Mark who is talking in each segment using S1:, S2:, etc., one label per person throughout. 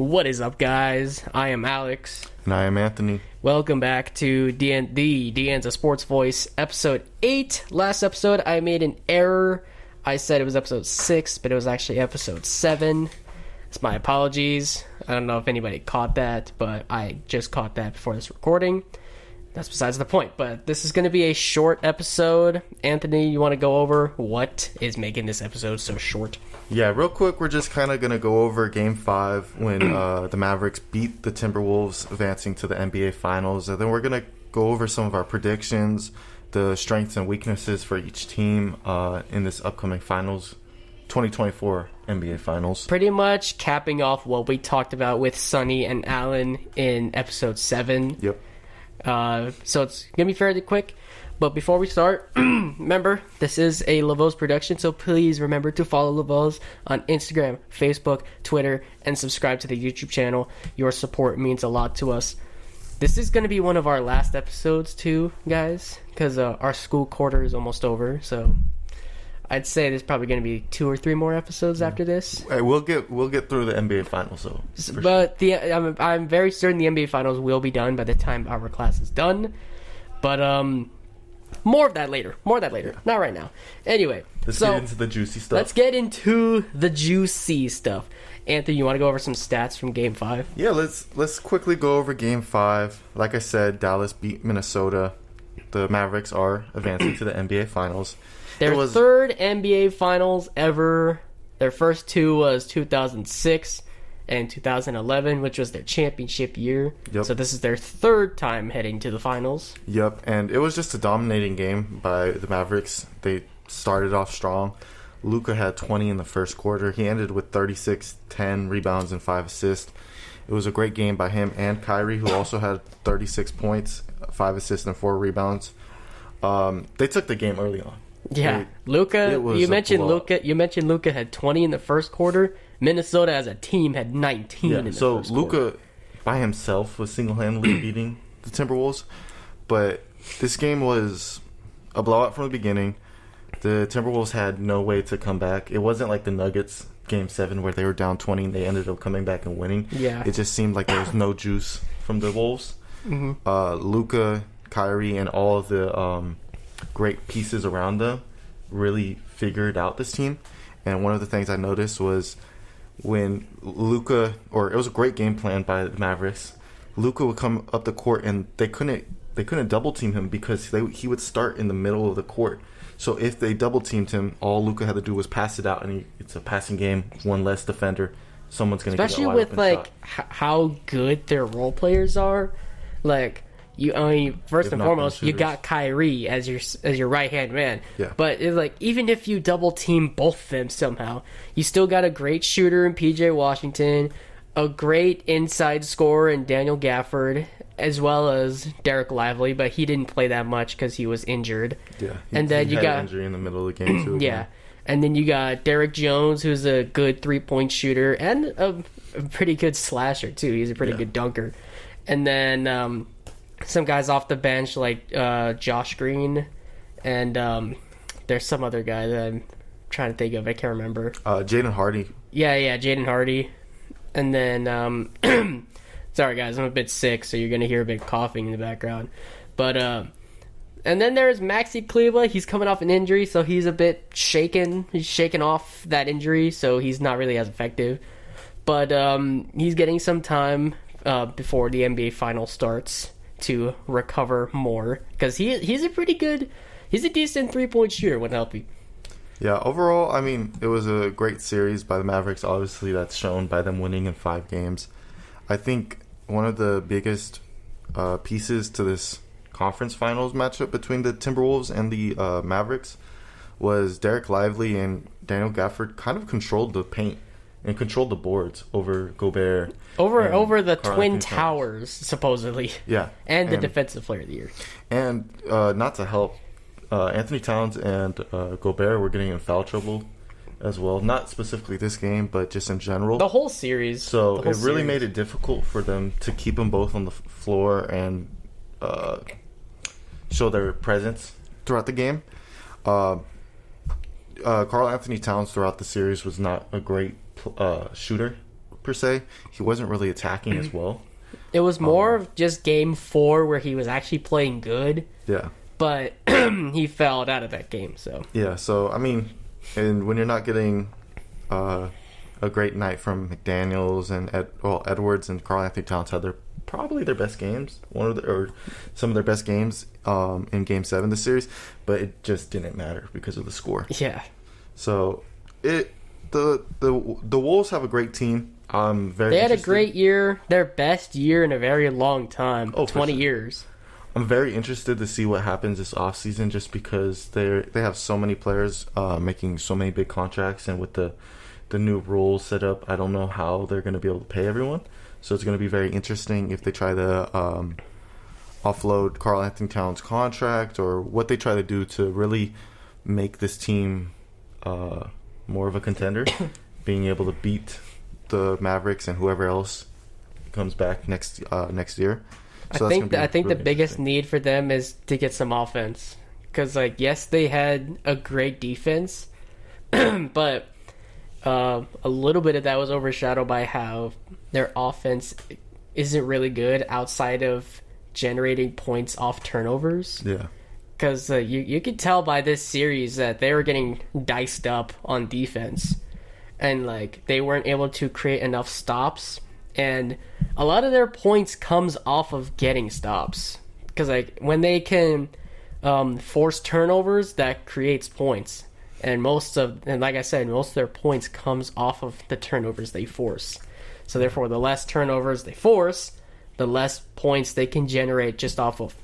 S1: What is up, guys? I am Alex.
S2: And I am Anthony.
S1: Welcome back to the Anza Sports Voice, episode 8. Last episode, I made an error. I said it was episode 6, but it was actually episode 7. It's my apologies. I don't know if anybody caught that, but I just caught that before this recording. That's besides the point, but this is going to be a short episode. Anthony, you want to go over what is making this episode so short?
S2: Yeah, real quick, we're just kind of going to go over Game 5 when the Mavericks beat the Timberwolves, advancing to the NBA Finals. And then we're going to go over some of our predictions, the strengths and weaknesses for each team in this upcoming Finals, 2024 NBA Finals.
S1: Pretty much capping off what we talked about with Sonny and Alan in episode 7.
S2: Yep.
S1: So it's going to be fairly quick. But before we start, remember, this is a Lavos production, so please remember to follow Lavos on Instagram, Facebook, Twitter, and subscribe to the YouTube channel. Your support means a lot to us. This is going to be one of our last episodes, too, guys, because our school quarter is almost over, so I'd say there's probably going to be 2 or 3 more episodes after this.
S2: We'll get through the NBA Finals, though.
S1: But I'm very certain the NBA Finals will be done by the time our class is done. But more of that later. Yeah. Not right now. Anyway,
S2: let's get into the juicy stuff.
S1: Let's get into the juicy stuff. Anthony, you want to go over some stats from Game 5?
S2: Yeah, let's quickly go over Game 5. Like I said, Dallas beat Minnesota. The Mavericks are advancing to the NBA Finals.
S1: Their third NBA Finals ever. Their first 2 was 2006 and 2011, which was their championship year.
S2: Yep.
S1: So this is their third time heading to the Finals.
S2: Yep, and it was just a dominating game by the Mavericks. They started off strong. Luka had 20 in the first quarter. He ended with 36, 10 rebounds, and 5 assists. It was a great game by him and Kyrie, who also had 36 points, 5 assists, and 4 rebounds. They took the game early on.
S1: Yeah, Luka. You mentioned Luka had 20 in the first quarter. Minnesota as a team had 19 in the first quarter. So
S2: Luka by himself was single-handedly beating the Timberwolves, but this game was a blowout from the beginning. The Timberwolves had no way to come back. It wasn't like the Nuggets Game 7 where they were down 20 and they ended up coming back and winning.
S1: Yeah,
S2: it just seemed like there was no juice from the Wolves.
S1: Mm-hmm.
S2: Luka, Kyrie, and all of the great pieces around them really figured out this team. And one of the things I noticed was when Luka, or it was a great game plan by the Mavericks, Luka would come up the court and they couldn't double team him because he would start in the middle of the court. So if they double teamed him, all Luka had to do was pass it out, and it's a passing game, one less defender. Someone's going to get a wide open shot.
S1: Especially with how good their role players are. Like, first and foremost, you got Kyrie as your right hand man.
S2: Yeah.
S1: But it's like, even if you double team both of them somehow, you still got a great shooter in PJ Washington, a great inside scorer in Daniel Gafford, as well as Derek Lively, but he didn't play that much because he was injured.
S2: Yeah.
S1: And then you got
S2: injury in the middle of the game too.
S1: Yeah. And then you got Derek Jones, who's a good 3-point shooter and a pretty good slasher too. He's a pretty good dunker. And then some guys off the bench like Josh Green, and there's some other guy that I'm trying to think of. I can't remember.
S2: Jaden Hardy.
S1: Yeah, Jaden Hardy. And then, sorry guys, I'm a bit sick, so you're going to hear a bit coughing in the background. But, and then there's Maxi Kleber. He's coming off an injury, so he's a bit shaken. He's shaken off that injury, so he's not really as effective. But he's getting some time before the NBA Finals starts to recover more, because he's a decent 3-point shooter when healthy.
S2: Yeah, overall, I mean, it was a great series by the Mavericks. Obviously, that's shown by them winning in 5 games. I think one of the biggest pieces to this conference finals matchup between the Timberwolves and the Mavericks was Derek Lively and Daniel Gafford kind of controlled the paint and controlled the boards over Gobert.
S1: Over the Twin Towers, supposedly.
S2: Yeah.
S1: And the Defensive Player of the Year.
S2: And not to help, Anthony Towns and Gobert were getting in foul trouble as well. Not specifically this game, but just in general.
S1: The whole series.
S2: So it really made it difficult for them to keep them both on the floor and show their presence throughout the game. Karl Anthony Towns throughout the series was not a great shooter per se. He wasn't really attacking as well.
S1: It was more of just game 4 where he was actually playing good.
S2: Yeah.
S1: But he fouled out of that game, so.
S2: Yeah, so, I mean, and when you're not getting a great night from McDaniels and Edwards and Karl Anthony Towns had probably their best games, or some of their best games in Game 7 this series, but it just didn't matter because of the score.
S1: Yeah.
S2: So, the Wolves have a great team.
S1: They had a great year, their best year in a very long time, 20 years.
S2: I'm very interested to see what happens this offseason just because they have so many players making so many big contracts, and with the new rules set up, I don't know how they're going to be able to pay everyone. So it's going to be very interesting if they try to offload Karl Anthony Towns' contract or what they try to do to really make this team more of a contender, being able to beat the Mavericks and whoever else comes back next year. So
S1: I think the biggest need for them is to get some offense, because yes, they had a great defense, but a little bit of that was overshadowed by how their offense isn't really good outside of generating points off turnovers.
S2: Yeah,
S1: because you could tell by this series that they were getting diced up on defense, and they weren't able to create enough stops. And a lot of their points comes off of getting stops. Because when they can force turnovers, that creates points. And like I said, most of their points comes off of the turnovers they force. So therefore, the less turnovers they force, the less points they can generate just off of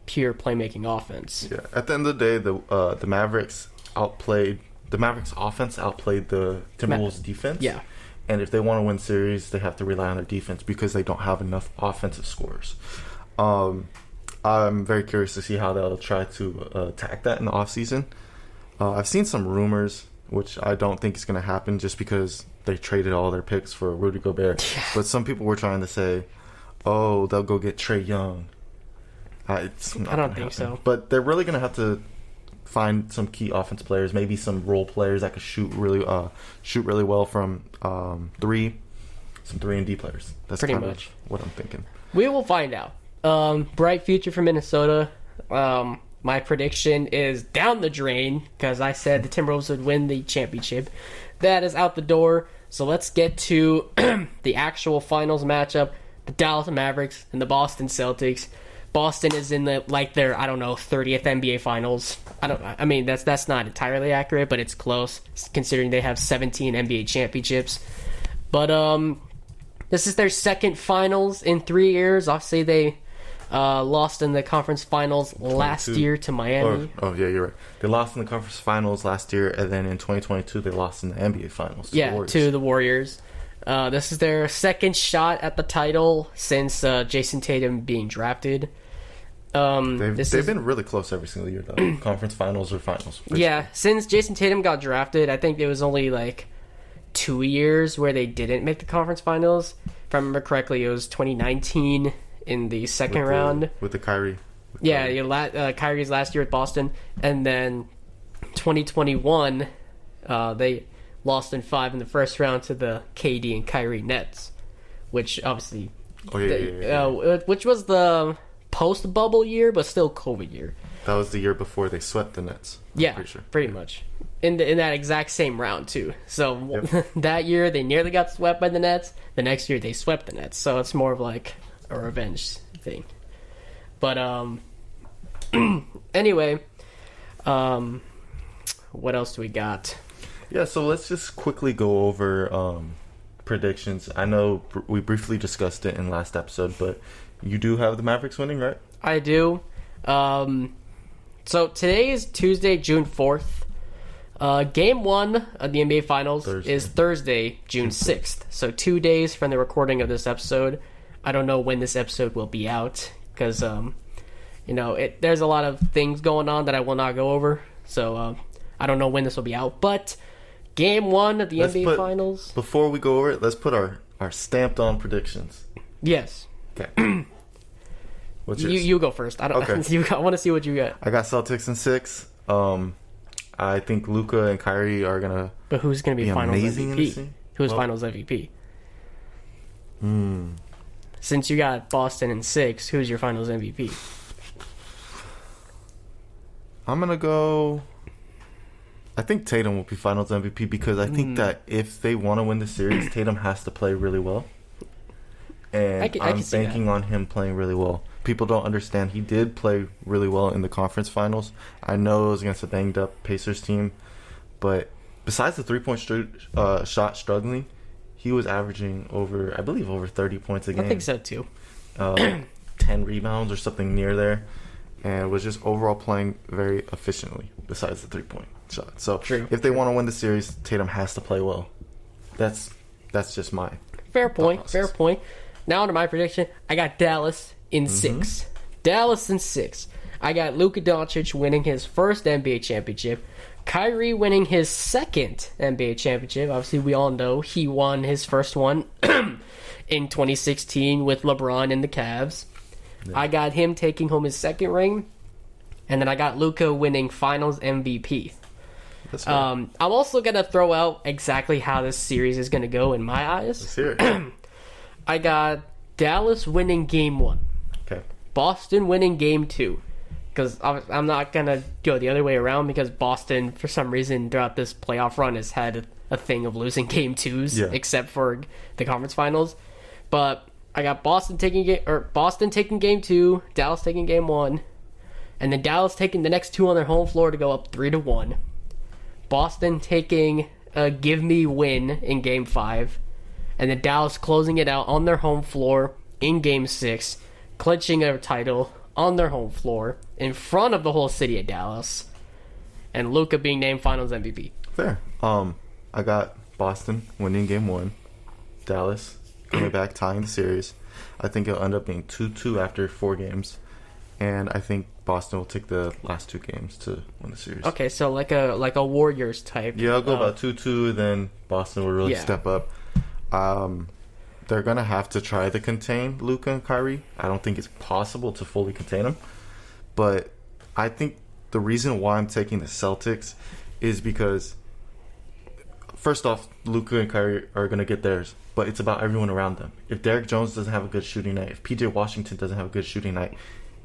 S1: pure playmaking offense.
S2: Yeah. At the end of the day, the Mavericks offense outplayed the Timberwolves defense.
S1: Yeah.
S2: And if they want to win series, they have to rely on their defense because they don't have enough offensive scores. I'm very curious to see how they'll try to attack that in the offseason. I've seen some rumors, which I don't think is going to happen just because they traded all their picks for Rudy Gobert.
S1: Yeah.
S2: But some people were trying to say, they'll go get Trae Young. I don't think so. But they're really going to have to find some key offense players, maybe some role players that could shoot really well from 3, some 3 and D players. That's
S1: pretty
S2: kind
S1: much
S2: of what I'm thinking.
S1: We will find out. Bright future for Minnesota. My prediction is down the drain because I said the Timberwolves would win the championship. That is out the door. So let's get to the actual finals matchup: the Dallas Mavericks and the Boston Celtics. Boston is in their 30th NBA Finals. I mean that's not entirely accurate, but it's close considering they have 17 NBA championships. But this is their second finals in 3 years. Obviously, they lost in the conference finals last year to Miami.
S2: Yeah, you're right. They lost in the conference finals last year, and then in 2022 they lost in the NBA Finals.
S1: To the Warriors. This is their second shot at the title since Jayson Tatum being drafted.
S2: They've been really close every single year, though. Conference finals or finals. Basically.
S1: Yeah, since Jayson Tatum got drafted, I think it was only 2 years where they didn't make the conference finals. If I remember correctly, it was 2019 in the second round.
S2: With the Kyrie.
S1: Kyrie's last year at Boston. And then 2021, they lost in 5 in the first round to the KD and Kyrie Nets, which obviously... which was the post-bubble year, but still COVID year.
S2: That was the year before they swept the Nets.
S1: Yeah, pretty much. In that exact same round, too. So that year, they nearly got swept by the Nets. The next year, they swept the Nets. So it's more of a revenge thing. But, anyway, what else do we got?
S2: Yeah, so let's just quickly go over predictions. I know we briefly discussed it in last episode, but you do have the Mavericks winning, right?
S1: I do. So today is Tuesday, June 4th. Game 1 of the NBA Finals is Thursday, June 6th. So 2 days from the recording of this episode. I don't know when this episode will be out because, there's a lot of things going on that I will not go over. So I don't know when this will be out. But Game 1 of the NBA Finals.
S2: Before we go over it, let's put our stamped-on predictions.
S1: Yes.
S2: Okay. What's yours?
S1: You go first. I want to see what you got.
S2: I got Celtics in 6. I think Luka and Kyrie are gonna.
S1: But who's gonna be Finals
S2: amazing
S1: MVP? Who's Finals MVP? Since you got Boston in 6, who's your Finals MVP?
S2: I'm gonna go. I think Tatum will be Finals MVP because I think that if they want to win the series, Tatum has to play really well. And I'm banking on him playing really well. People don't understand. He did play really well in the conference finals. I know it was against a banged-up Pacers team. But besides the three-point shot struggling, he was averaging over 30 points a game.
S1: I think so, too.
S2: 10 rebounds or something near there. And was just overall playing very efficiently besides the three-point shot. So if they want to win the series, Tatum has to play well. That's just my
S1: fair point. Now to my prediction. I got Dallas in 6. Dallas in 6. I got Luka Doncic winning his first NBA championship. Kyrie winning his second NBA championship. Obviously, we all know he won his first one in 2016 with LeBron and the Cavs. Yeah. I got him taking home his second ring. And then I got Luka winning Finals MVP. That's right. I'm also going to throw out exactly how this series is going to go in my eyes.
S2: Let's hear it.
S1: I got Dallas winning Game 1.
S2: Okay.
S1: Boston winning Game 2. Because I'm not going to go the other way around because Boston, for some reason, throughout this playoff run has had a thing of losing Game 2s, except for the conference finals. But I got Boston taking Game 2, Dallas taking Game 1, and then Dallas taking the next 2 on their home floor to go up 3-1. Boston taking a give me win in Game 5, and then Dallas closing it out on their home floor in Game 6, clinching a title on their home floor in front of the whole city of Dallas, and Luka being named Finals MVP.
S2: Fair. I got Boston winning Game 1, Dallas coming back tying the series. I think it'll end up being 2-2 after 4 games, and I think Boston will take the last 2 games to win the series.
S1: Okay, so like a Warriors type.
S2: Yeah, I'll go about 2-2, then Boston will really step up. They're going to have to try to contain Luka and Kyrie. I don't think it's possible to fully contain them. But I think the reason why I'm taking the Celtics is because, first off, Luka and Kyrie are going to get theirs. But it's about everyone around them. If Derrick Jones doesn't have a good shooting night, if PJ Washington doesn't have a good shooting night,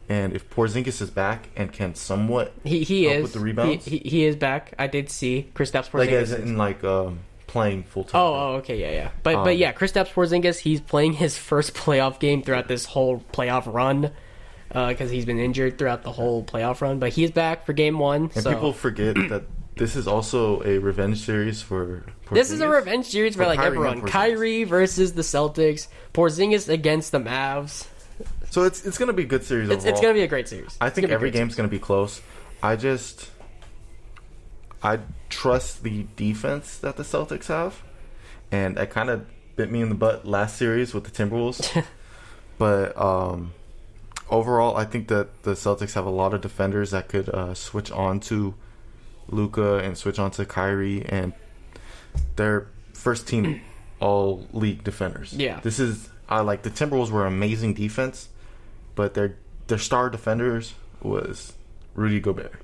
S2: and if Porzingis is back and can somewhat help with the rebounds.
S1: He is back. I did see Kristaps Porzingis.
S2: Like, as in, playing full-time.
S1: Okay, yeah. But yeah, Kristaps Porzingis, he's playing his first playoff game throughout this whole playoff run because he's been injured throughout the whole playoff run. But he's back for Game 1.
S2: And people forget that this is also a revenge series for Porzingis.
S1: This is a revenge series for like everyone. Kyrie versus the Celtics. Porzingis against the Mavs.
S2: So it's going to be a good series overall.
S1: It's going to be a great series.
S2: I think every game's going to be close. I trust the defense that the Celtics have, and that kind of bit me in the butt last series with the Timberwolves. But overall, I think that the Celtics have a lot of defenders that could switch on to Luka and switch on to Kyrie, and they're first team all league defenders.
S1: Yeah,
S2: this is like the Timberwolves were amazing defense, but their star defenders was Rudy Gobert.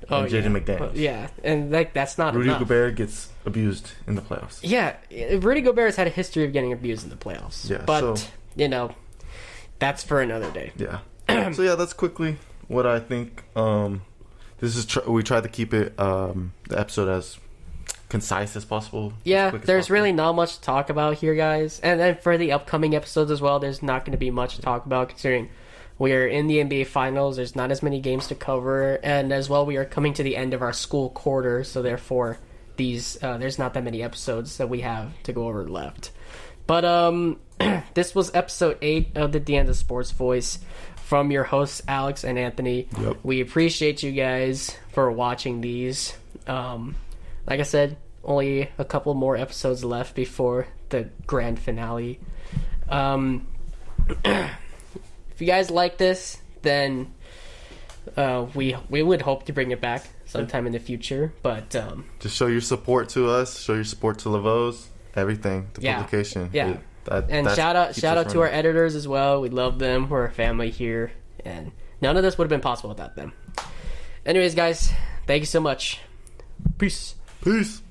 S2: And Jaden McDaniels.
S1: And that's not
S2: Rudy
S1: enough.
S2: Gobert gets abused in the playoffs.
S1: Yeah, Rudy Gobert has had a history of getting abused in the playoffs. Yeah, but, that's for another day.
S2: Yeah. So, that's quickly what I think. We tried to keep it, the episode as concise as possible.
S1: Yeah, there's really not much to talk about here, guys. And then for the upcoming episodes as well, there's not going to be much to talk about considering we are in the NBA Finals. There's not as many games to cover. And as well, we are coming to the end of our school quarter. So therefore, there's not that many episodes that we have to go over left. But this was episode 8 of the Anza Sports Voice from your hosts, Alex and Anthony.
S2: Yep.
S1: We appreciate you guys for watching these. Like I said, only a couple more episodes left before the grand finale. If you guys like this, then we would hope to bring it back sometime in the future. But
S2: just show your support to us, show your support to Lavos, everything, the publication.
S1: Yeah. And shout out to our editors as well. We love them. We're a family here, and none of this would have been possible without them. Anyways, guys, thank you so much. Peace.
S2: Peace.